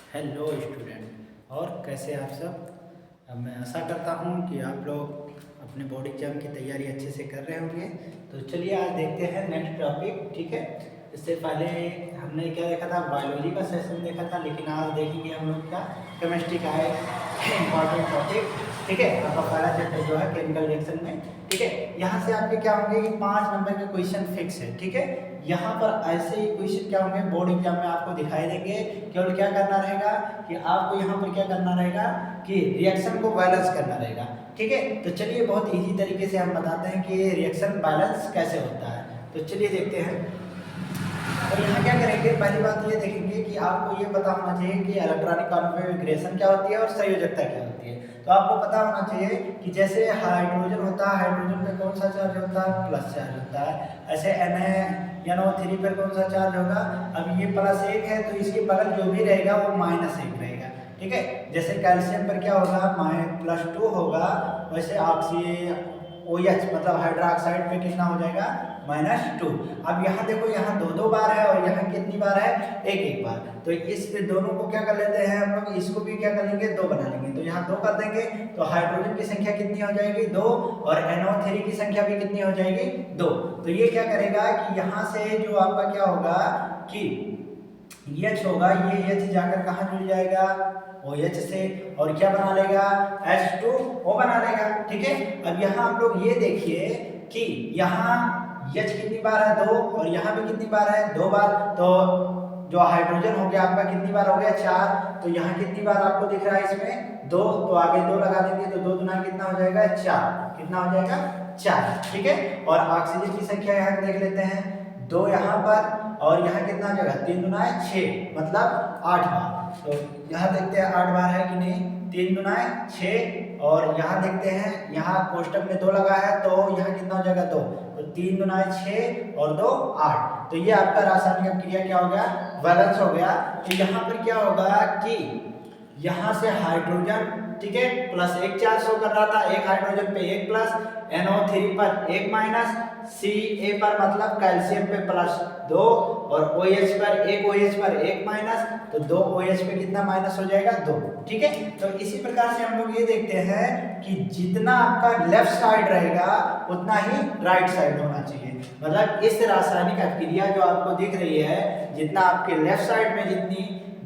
Hello student, और कैसे आप सब। अब मैं आशा करता हूँ कि आप लोग अपने बोर्ड एग्जाम की तैयारी अच्छे से कर रहे होंगे। तो चलिए आज देखते हैं नेक्स्ट टॉपिक। ठीक है, इससे पहले हमने क्या देखा था, बायोलॉजी का सेशन देखा था, लेकिन आज देखेंगे हम लोग क्या केमिस्ट्री का है इम्पॉर्टेंट टॉपिक। ठीक है, आपका पहला चैप्टर जो है केमिकल रिएक्शन में। ठीक है, यहाँ से आपके क्या होंगे कि 5 नंबर के क्वेश्चन फिक्स है। ठीक है, यहाँ पर ऐसे ही क्वेश्चन क्या होंगे बोर्ड एग्जाम में आपको दिखाई देंगे। केवल क्या करना रहेगा कि आपको यहाँ पर क्या करना रहेगा कि रिएक्शन को बैलेंस करना रहेगा। ठीक है, तो चलिए बहुत इजी तरीके से हम बताते हैं कि रिएक्शन बैलेंस कैसे होता है। तो चलिए देखते हैं। और यहाँ क्या करेंगे, पहली बात ये देखेंगे कि आपको ये पता होना चाहिए कि इलेक्ट्रॉनिक कॉन्फ़िगरेशन क्या होती है और संयोजकता क्या होती है। तो आपको पता होना चाहिए कि जैसे हाइड्रोजन होता है, हाइड्रोजन पे कौन सा चार्ज होता है, प्लस चार्ज होता है। ऐसे NaNO3 पर कौन सा चार्ज होगा, अब ये +1 है तो इसके बगल जो भी रहेगा वो -1 रहेगा। ठीक है, जैसे कैल्शियम पर क्या होगा, +2 होगा, वैसे OH मतलब हाइड्रोक्साइड पे कितना हो जाएगा, -2। अब यहाँ देखो, यहाँ दो बार है और यहाँ कितनी बार है, एक बार। तो इस दोनों को क्या कर लेते हैं हम लोग, इसको भी क्या कर लेंगे, 2 बना लेंगे। तो यहाँ 2 कर देंगे तो हाइड्रोजन की संख्या कितनी हो जाएगी, 2, और NO3 की संख्या भी कितनी हो जाएगी, 2। तो ये क्या करेगा कि यहाँ से जो आपका क्या होगा कि H होगा, ये H जाकर कहाँ जुड़ जाएगा, OH से, और क्या बना लेगा, H2O बना लेगा। ठीक है, अब यहाँ आप लोग ये देखिए कि यहाँ H कितनी बार है, 2, और यहाँ भी कितनी बार है, 2 बार। तो जो हाइड्रोजन हो गया आपका कितनी बार हो गया, 4। तो यहाँ कितनी बार आपको दिख रहा है, इसमें 2, तो आगे 2 लगा देंगे तो 2 दुना कितना हो जाएगा, 4। कितना हो जाएगा, 4। ठीक है, और ऑक्सीजन की संख्या यहाँ देख लेते हैं, 2 यहाँ पर, और यहाँ कितना हो जाएगा, 3 दुना 6, मतलब 8 बार। तो यहाँ देखते हैं 8 बार है कि नहीं, 3 दुना 6, और यहाँ देखते हैं, यहाँ कोष्टक में 2 लगा है तो यहाँ कितना हो जाएगा, 2। तो 3 दुना 6 और 2 8। तो ये आपका रासायनिक अभिक्रिया क्या हो गया, बैलेंस हो गया। तो यहाँ पर क्या होगा कि यहाँ से हाइड्रोजन, ठीक है, +1 चार्ज शो कर रहा था, एक हाइड्रोजन पे 1 प्लस, NO3 पर 1 माइनस, Ca पर मतलब कैल्शियम पे +2, और OH पर 1 OH पर 1 माइनस, तो 2 OH पे कितना माइनस हो जाएगा, 2। ठीक है, तो इसी प्रकार से हम लोग ये देखते हैं कि जितना आपका लेफ्ट साइड रहेगा उतना ही राइट साइड होना चाहिए। मतलब इस रासायनिक अभिक्रिया जो आपको दिख रही है, जितना आपके लेफ्ट साइड में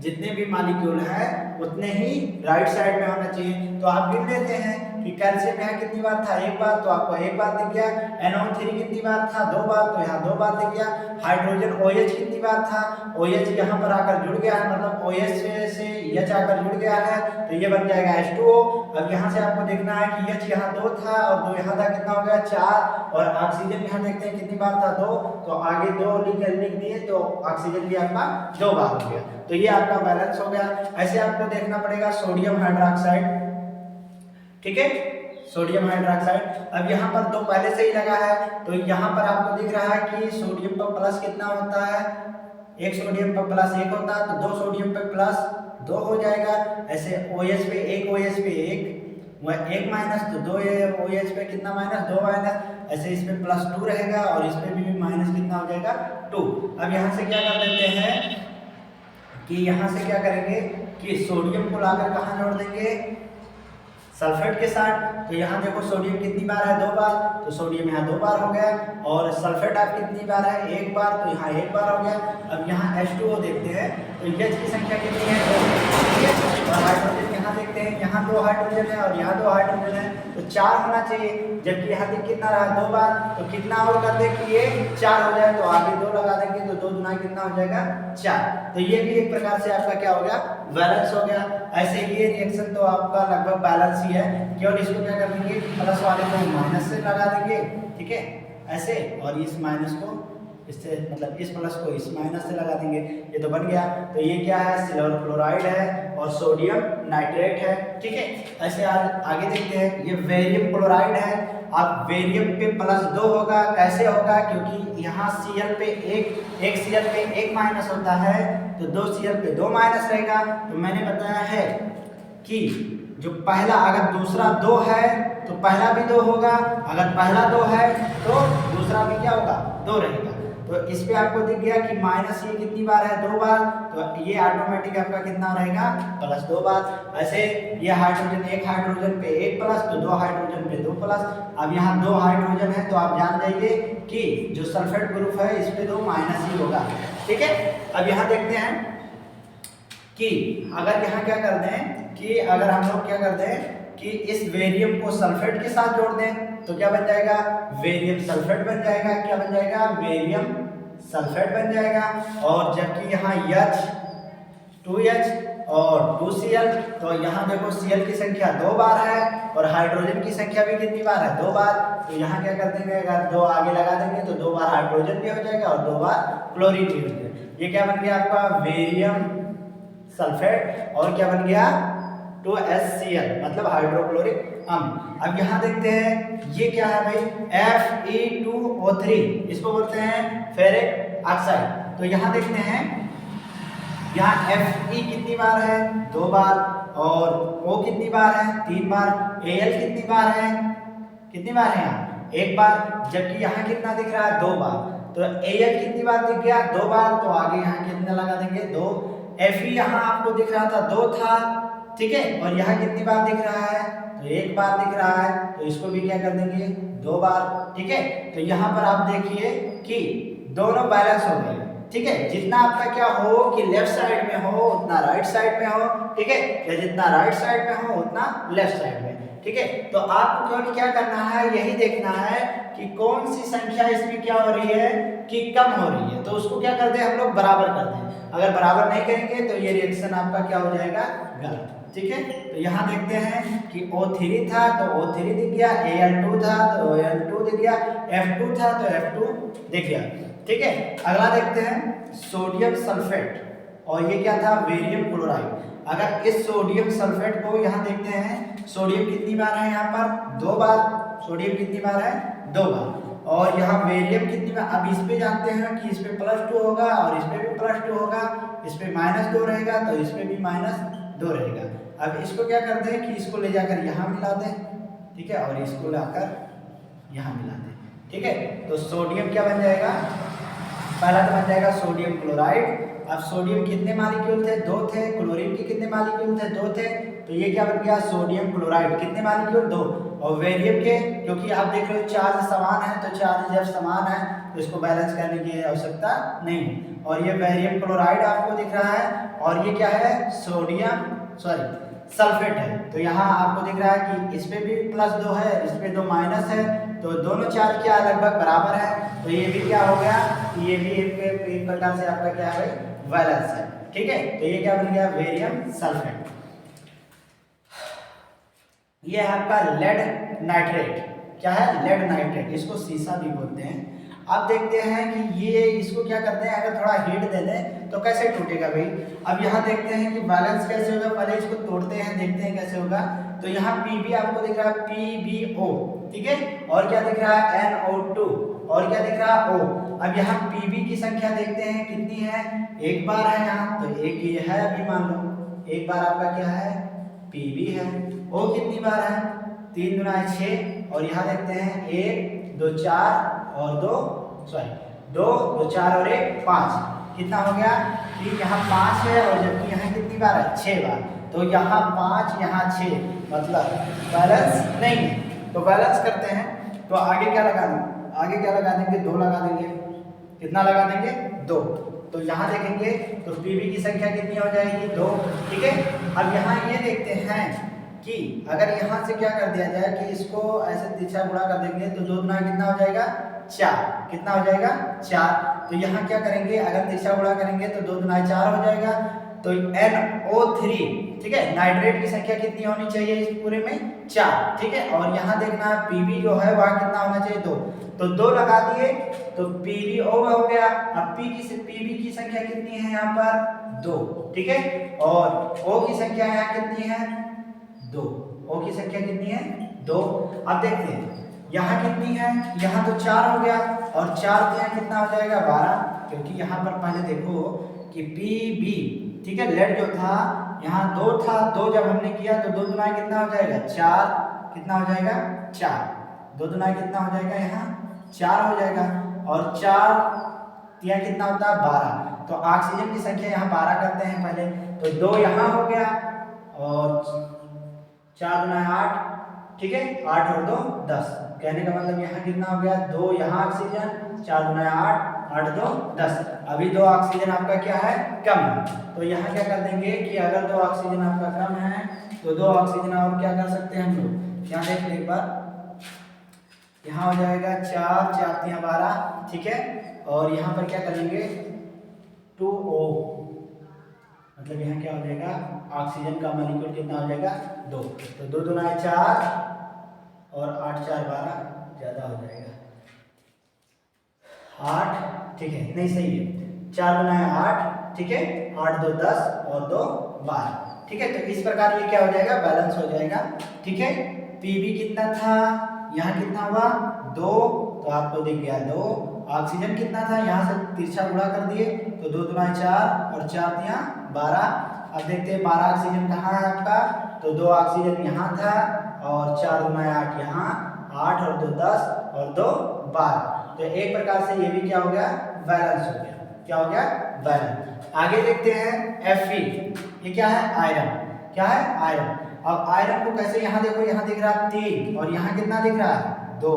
जितने भी मॉलिक्यूल हैं उतने ही राइट साइड में होना चाहिए। तो आप गिन लेते हैं कि कैल्शियम यहाँ कितनी बार था, 1 बार, तो आपको 1 बार दिख गया। NO3 कितनी बार था, 2 बार, तो यहाँ 2 बार दिख गया। हाइड्रोजन OH कितनी बार था, OH यहाँ पर आकर जुड़ गया है, मतलब OH से H आकर जुड़ गया है, तो ये बन जाएगा H2O। अब यहाँ से आपको देखना है कि H यहाँ 2 था और 2 यहाँ था, कितना हो गया, 4, और ऑक्सीजन यहाँ देखते हैं कितनी बार था, 2, तो आगे 2 लिख दिए, तो ऑक्सीजन भी आपका 2 बार हो गया। तो ये आपका बैलेंस हो गया। ऐसे आपको देखना पड़ेगा सोडियम हाइड्रोक्साइड। ठीक है, सोडियम हाइड्रोक्साइड, अब यहाँ पर 2 पहले से ही लगा है, तो यहाँ पर आपको दिख रहा है कि सोडियम पर प्लस कितना होता है, एक सोडियम पर +1 होता है, तो 2 सोडियम पे +2 हो जाएगा। ऐसे OH पे 1 OH पे 1, वह 1 माइनस, तो 2 OH पे कितना माइनस, 2 माइनस। ऐसे इस पे +2 रहेगा और इस पे भी माइनस कितना हो जाएगा, 2। अब यहाँ से क्या कर देते हैं कि यहाँ से क्या करेंगे कि सोडियम को लाकर कहाँ जोड़ देंगे, सल्फेट के साथ। तो यहाँ देखो सोडियम कितनी बार है, 2 बार, तो सोडियम यहाँ 2 बार हो गया, और सल्फेट आप कितनी बार है, 1 बार, तो यहाँ 1 बार हो गया। अब यहाँ H2O देखते हैं, तो H की संख्या कितनी है, 2, और हाइड्रोजन यहाँ देखते हैं, यहाँ 2 हाइड्रोजन है और यहाँ 2 हाइड्रोजन है, तो 4 होना चाहिए। जबकि यहाँ देख कितना रहा, 2 बार, तो कितना और कर दे कि ये 4 हो जाए, तो आगे 2 लगा देंगे, तो 2 दुना कितना हो जाएगा, 4। तो ये भी एक प्रकार से आपका क्या हो गया, बैलेंस हो गया। ऐसे ये रिएक्शन तो आपका लगभग बैलेंस ही है, केवल इसको क्या कर देंगे, प्लस वाले को माइनस से लगा देंगे। ठीक है, ऐसे, और इस माइनस को इससे, मतलब इस प्लस को इस माइनस से लगा देंगे, ये तो बन गया। तो ये क्या है, सिल्वर क्लोराइड है और सोडियम नाइट्रेट है। ठीक है, ऐसे आगे देखते हैं, ये बेरियम क्लोराइड है। अब बेरियम पे +2 होगा, कैसे होगा, क्योंकि यहाँ Cl पे एक Cl पे 1 माइनस होता है, तो 2 Cl पे 2 माइनस रहेगा। तो मैंने बताया है कि जो पहला, अगर दूसरा 2 है तो पहला भी 2 होगा, अगर पहला 2 है तो दूसरा भी क्या होगा, 2 रहेगा। तो तो इस पे आपको दिख गया कि माइनस ये कितनी बार है, 2 बार, तो ये ऑटोमेटिक आपका कितना रहेगा, प्लस 2 बार। ऐसे ये हाइड्रोजन, एक हाइड्रोजन पे एक प्लस, तो 2 हाइड्रोजन पे 2 प्लस। अब यहाँ 2 हाइड्रोजन है तो आप जान जाइए कि जो सल्फेट ग्रुप है इस पे 2 माइनस ही होगा, ठीक है। अब यहाँ देखते हैं कि अगर यहाँ क्या कर दें कि अगर हम लोग क्या कर दें कि इस वेरियम को सल्फेट के साथ जोड़ दें तो क्या बन जाएगा, वेरियम सल्फेट बन जाएगा। क्या बन जाएगा, वेरियम सल्फेट बन जाएगा। और जबकि यहाँ H2H और 2Cl, तो यहाँ देखो Cl की संख्या 2 बार है और हाइड्रोजन की संख्या भी कितनी बार है, 2 बार। तो यहाँ क्या कर देंगे, अगर 2 आगे लगा देंगे तो 2 बार हाइड्रोजन भी हो जाएगा और 2 बार क्लोरीन भी हो जाएगा। ये क्या बन गया आपका, वेरियम सल्फेट। और क्या बन गया, 2HCl मतलब हाइड्रोक्लोरिक अम्ल। अब यहाँ देखते हैं ये क्या है भाई, Fe2O3, इसको बोलते हैं फेरिक ऑक्साइड। तो यहाँ देखते हैं यहाँ Fe कितनी बार है, 2 बार, और O कितनी बार है, 3 बार, Al कितनी बार है, कितनी बार है यहाँ, 1 बार, जबकि यहाँ कितना दिख रहा है, 2 बार। तो Al कितनी बार दिख गया, 2 बार, तो आगे यहाँ कितना लगा देंगे, 2। Fe यहाँ आपको दिख रहा था 2 था, ठीक है, और यहाँ कितनी बार दिख रहा है, तो 1 बार दिख रहा है, तो इसको भी क्या कर देंगे, 2 बार, ठीक है। तो यहाँ पर आप देखिए कि दोनों बैलेंस हो गए, ठीक है। जितना आपका क्या हो कि लेफ्ट साइड में हो उतना राइट साइड में हो, ठीक है, या जितना राइट साइड में हो उतना लेफ्ट साइड में, ठीक है। तो आपको केवल क्या करना है, यही देखना है कि कौन सी संख्या इसमें क्या हो रही है कि कम हो रही है, तो उसको क्या कर दें हम लोग, बराबर कर दें। अगर बराबर नहीं करेंगे तो ये रिएक्शन आपका क्या हो जाएगा, गलत, ठीक है। तो यहाँ देखते हैं कि O3 था तो O3 दिख गया, Al2 था तो Al2 दिख गया, F2 था तो F2 दिख गया, ठीक है। अगला देखते हैं सोडियम सल्फेट, और ये क्या था, वेरियम क्लोराइड। अगर इस सोडियम सल्फेट को यहाँ देखते हैं, सोडियम कितनी बार है यहाँ पर, 2 बार, सोडियम कितनी बार है, 2 बार, और यहाँ वेरियम कितनी बार। अब इस पे जानते हैं कि इस पे +2 होगा और इस पे भी +2 होगा, इस पे -2 रहेगा तो इस पे भी -2 रहेगा। अब इसको क्या करते हैं कि इसको ले जाकर यहाँ मिला दें, ठीक है, और इसको लाकर यहाँ मिला दें, ठीक है। तो सोडियम क्या बन जाएगा, पहला तो बन जाएगा सोडियम क्लोराइड। अब सोडियम कितने मालिक्यूल थे, 2 थे, क्लोरीन के कितने मालिक्यूल थे, 2 थे, तो ये क्या बन गया, सोडियम क्लोराइड, कितने मालिक्यूल, 2। और वेरियम के, क्योंकि आप देख रहे हो चार्ज समान है, तो चार्ज जब समान है तो इसको बैलेंस करने की आवश्यकता नहीं है। और ये वेरियम क्लोराइड आपको दिख रहा है, और ये क्या है, सल्फेट है। तो यहाँ आपको दिख रहा है कि इस पे भी +2 है, इस पे 2 माइनस है, तो दोनों चार्ज क्या लगभग बराबर है, तो ये भी क्या हो गया, ये भी एक प्रकार से आपका क्या है, बैलेंस है, ठीक है। तो ये क्या बन गया, वेरियम सल्फेट। ये है आपका लेड नाइट्रेट, क्या है, लेड नाइट्रेट, इसको सीसा भी बोलते हैं। अब देखते हैं कि ये इसको क्या करते हैं, अगर थोड़ा हीट दे दें तो कैसे टूटेगा भाई। अब यहाँ देखते हैं कि बैलेंस कैसे होगा, पहले इसको तोड़ते हैं, देखते हैं कैसे होगा। तो यहाँ Pb आपको दिख रहा है, PbO, ठीक है, और क्या दिख रहा है, NO2, और क्या दिख रहा है, O। अब यहाँ Pb की संख्या देखते हैं कितनी है, 1 बार है यहाँ, तो एक ये है, अभी मान लो 1 बार आपका क्या है, Pb है। O कितनी बार है, 3 × 6, और यहाँ देखते हैं 1 2 4 और 2 2 4 और 1 5, कितना हो गया कि यहाँ 5 है, और जबकि यहाँ कितनी बार है, 6 बार, तो यहाँ 5 यहाँ 6, मतलब बैलेंस नहीं है। तो बैलेंस करते हैं, तो आगे क्या लगा देंगे, आगे क्या लगा देंगे, 2 लगा देंगे, कितना लगा देंगे, 2। तो यहाँ देखेंगे तो Pb की संख्या कितनी हो जाएगी, 2, ठीक है। अब यहाँ ये देखते हैं कि अगर यहाँ से क्या कर दिया जाए कि इसको ऐसे तिरछा गुणा कर देंगे तो 2 गुना कितना हो जाएगा, 4, कितना हो जाएगा, 4। तो यहाँ क्या करेंगे, अगर तिरछा गुणा करेंगे तो 2 गुना 4 हो जाएगा, तो NO3, ठीक है, नाइट्रेट की संख्या कितनी होनी चाहिए इस पूरे में, 4, ठीक है। और यहाँ देखना Pb जो है वह कितना होना चाहिए, 2, तो 2 लगा दिए तो PbO हो गया। अब Pb की संख्या कितनी है यहाँ पर, 2, ठीक है, और O की संख्या यहाँ कितनी है, 2, O की संख्या कितनी है, 2। अब देखते हैं यहाँ कितनी है, यहाँ तो 4 हो गया, और 4 तो यहाँ कितना हो जाएगा, 12, क्योंकि यहाँ पर पहले देखो कि Pb, ठीक है, लेड जो था यहाँ 2 था, 2 जब हमने किया तो 2 गुना कितना हो जाएगा, 4, कितना हो जाएगा, 4, 2 गुना कितना हो जाएगा, यहाँ 4 हो जाएगा, और 4 तिया कितना होता है 12, तो ऑक्सीजन की संख्या यहाँ 12 करते हैं पहले, तो 2 यहाँ हो गया और 4 गुना 8, ठीक है, 8 और 2 10, कहने का मतलब यहाँ कितना हो गया 2 यहाँ ऑक्सीजन, 4 गुना 8, 8 2 10, अभी 2 ऑक्सीजन आपका क्या है कम है, तो यहाँ क्या कर देंगे कि अगर 2 ऑक्सीजन आपका कम है तो 2 ऑक्सीजन और क्या कर सकते हैं हम लोग, यहाँ देख ले एक बार, यहाँ हो जाएगा 4 4 3 12, ठीक है, और यहाँ पर क्या करेंगे 2O, मतलब यहाँ क्या हो जाएगा ऑक्सीजन का मॉलिक्यूल कितना हो जाएगा 2, तो 2 दूना 4 और 8 4 12, ज़्यादा हो जाएगा 8, ठीक है, नहीं सही है, 4 गुना 8, ठीक है, 8 2 10 और 2 12, ठीक है, तो इस प्रकार ये क्या हो जाएगा बैलेंस हो जाएगा, ठीक है। पीबी कितना था, यहाँ कितना हुआ 2, तो आपको दिख गया 2, ऑक्सीजन कितना था, यहाँ से तिरछा गुणा कर दिए तो 2 दूना 4 और 4 तिया 12, अब देखते हैं 12 ऑक्सीजन कहाँ है आपका, तो 2 ऑक्सीजन यहाँ था और 4 गुना 8 यहाँ, 8 और 2 10 और 2 12, तो एक प्रकार से ये भी क्या हो गया बैलेंस हो गया, क्या हो गया बैलेंस। आगे देखते हैं Fe, ये क्या है आयरन, क्या है आयरन, अब आयरन को कैसे, यहाँ देखो यहाँ दिख रहा है 3 और यहाँ कितना दिख रहा है 2,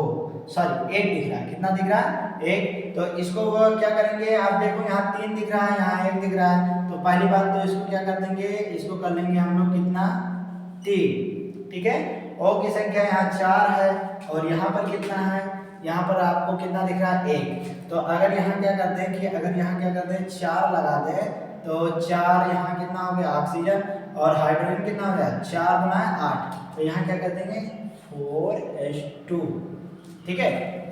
सॉरी 1 दिख रहा है, कितना दिख रहा है 1, तो इसको वो क्या करेंगे, आप देखो यहाँ 3 दिख रहा है, यहाँ 1 दिख रहा है, तो पहली बात तो इसको क्या कर देंगे, इसको कर लेंगे हम लोग कितना 3, ठीक है, O की संख्या यहाँ 4 है और यहाँ पर कितना है, यहाँ पर आपको कितना दिख रहा है 1, तो अगर यहाँ क्या करते हैं कि अगर यहाँ क्या करते हैं 4 लगा दें तो 4 यहाँ कितना हो गया ऑक्सीजन और हाइड्रोजन कितना हो गया 4 गुना 8, तो यहाँ क्या कर देंगे 4H2, ठीक है,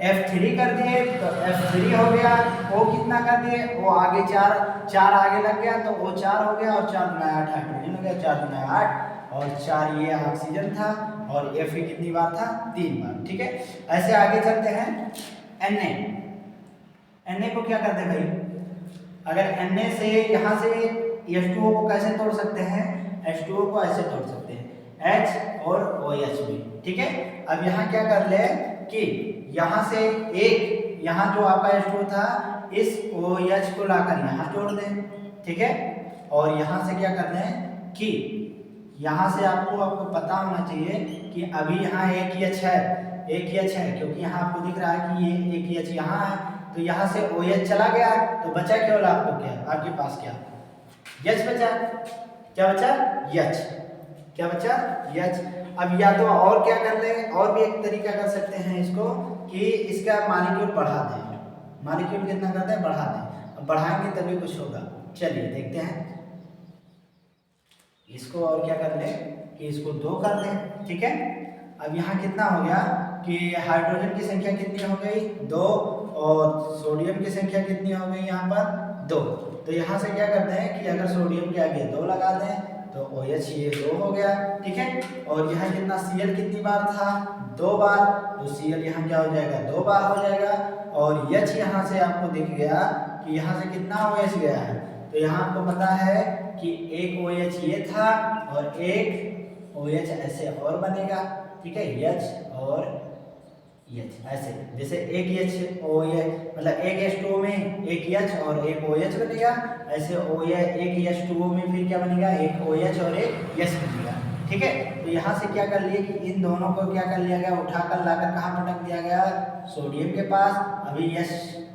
F3 कर दिए तो F3 हो गया, O कितना कर दिए, O आगे 4 आगे लग गया तो O 4 हो गया और 4 गुना 8 हाइड्रोजन हो गया, 4 गुना 8 और 4 ये ऑक्सीजन था और Fe कितनी बार था 3 बार, ठीक है। ऐसे आगे चलते हैं Na को क्या करते हैं भाई, अगर Na से यहाँ से H2O को कैसे तोड़ सकते हैं, H2O को ऐसे तोड़ सकते हैं H और OH भी, ठीक है। अब यहाँ क्या कर ले कि यहाँ से एक, यहाँ जो आपका H2O था इस OH को लाकर यहाँ जोड़ दें, ठीक है, और यहाँ से क्या कर दें कि यहाँ से आपको पता होना चाहिए कि अभी यहाँ एक H है, क्योंकि यहाँ आपको दिख रहा है कि ये एक H यहाँ है, तो यहाँ से OH चला गया तो बचा केवल आपको क्या, आपके पास क्या H बचा, क्या बचा H, क्या बचा H। अब या तो और क्या कर ले, और भी एक तरीका कर सकते हैं इसको कि इसका मॉलिक्यूल बढ़ा दें, मॉलिक्यूल कितना करते हैं बढ़ा दें, अब बढ़ाएंगे तभी कुछ होगा, चलिए देखते हैं इसको, और क्या कर ले कि इसको 2 कर दें, ठीक है। अब यहाँ कितना हो गया कि हाइड्रोजन की संख्या कितनी हो गई 2 और सोडियम की संख्या कितनी हो गई यहाँ पर 2, तो यहाँ से क्या करते हैं कि अगर सोडियम के आगे 2 लगा दें तो OH ये 2 हो गया, ठीक है, और यहाँ कितना Cl कितनी बार था 2 बार, तो Cl यहाँ क्या हो जाएगा 2 बार हो जाएगा, और H यहाँ से आपको दिख गया कि यहाँ से कितना OH गया है, तो यहाँ आपको पता है कि एक OH ये था और एक OH ऐसे और बनेगा, ठीक है, H और H ऐसे, जैसे एक OH मतलब एक H2O में एक H और एक OH बनेगा, ऐसे एक H2O में फिर क्या बनेगा एक OH और एक H बनेगा, ठीक है। तो यहाँ से क्या कर लिए कि इन दोनों को क्या कर लिया गया, उठाकर लाकर कहाँ पटक दिया गया सोडियम के पास, अभी H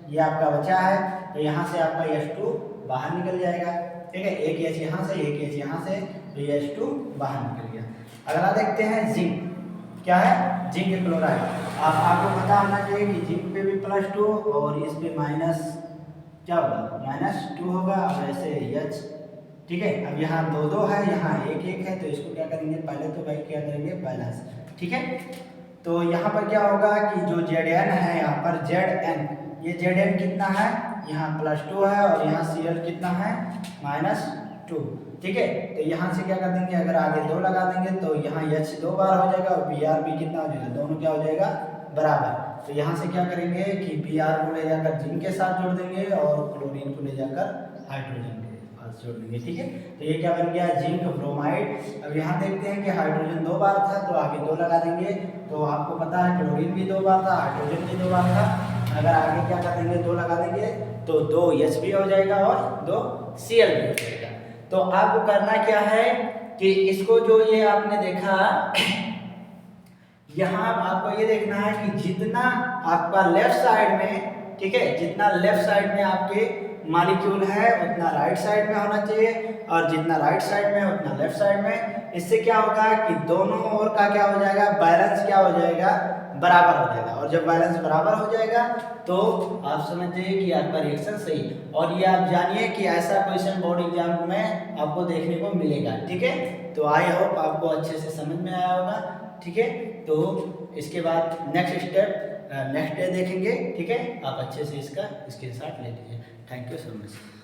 ये आपका बचा है, तो यहाँ से आपका H2 बाहर निकल जाएगा, ठीक है, एक H यहाँ से एक H यहाँ से, तो ये H2 बाहर निकल गया। अगला देखते हैं जिंक, क्या है जिंक क्लोराइड, आपको पता होना चाहिए कि जिंक पे भी +2 और इस पे माइनस क्या होगा -2 होगा, और ऐसे H, ठीक है। अब यहाँ 2 2 है, यहाँ 1 1 है, तो इसको क्या करेंगे पहले तो भाई क्या करेंगे बैलेंस, ठीक है। तो यहाँ पर क्या होगा कि जो Zn है यहाँ पर Zn, ये Zn कितना है यहाँ +2 है और यहाँ Cl कितना है -2, ठीक है। तो यहाँ से क्या कर देंगे, अगर आगे 2 लगा देंगे तो यहाँ H 2 बार हो जाएगा और Br भी कितना हो जाएगा, दोनों क्या हो जाएगा बराबर, तो यहाँ से क्या करेंगे कि Br को ले जाकर जिंक के साथ जोड़ देंगे और क्लोरीन को ले जाकर हाइड्रोजन के पास जोड़ देंगे, ठीक है। तो ये क्या बन गया जिंक ब्रोमाइड। अब यहाँ देखते हैं कि हाइड्रोजन 2 बार था तो आगे 2 लगा देंगे, तो आपको पता है क्लोरीन भी 2 बार था, हाइड्रोजन भी 2 बार था, अगर आगे क्या कर देंगे 2 लगा देंगे तो 2 H भी हो जाएगा और 2 Cl भी हो जाएगा। तो आपको करना क्या है कि इसको जो ये आपने देखा यहाँ आपको ये देखना है कि जितना आपका लेफ्ट साइड में, ठीक है, जितना लेफ्ट साइड में आपके मॉलिक्यूल है उतना राइट साइड में होना चाहिए और जितना राइट साइड में उतना लेफ्ट साइड में। इससे क्या होगा कि दोनों ओर का क्या हो जाएगा, बैलेंस क्या हो जाएगा, बराबर हो जाएगा। और जब बैलेंस बराबर हो जाएगा तो आप समझ जाइए कि आपका रिएक्शन सही। और ये आप जानिए कि ऐसा क्वेश्चन बोर्ड एग्जाम में आपको देखने को मिलेगा, ठीक है। तो आई होप आपको अच्छे से समझ में आया होगा, ठीक है। तो इसके बाद नेक्स्ट स्टेप नेक्स्ट डे देखेंगे, ठीक है। आप अच्छे से इसका स्क्रीनशॉट ले लीजिए। Thank you so much.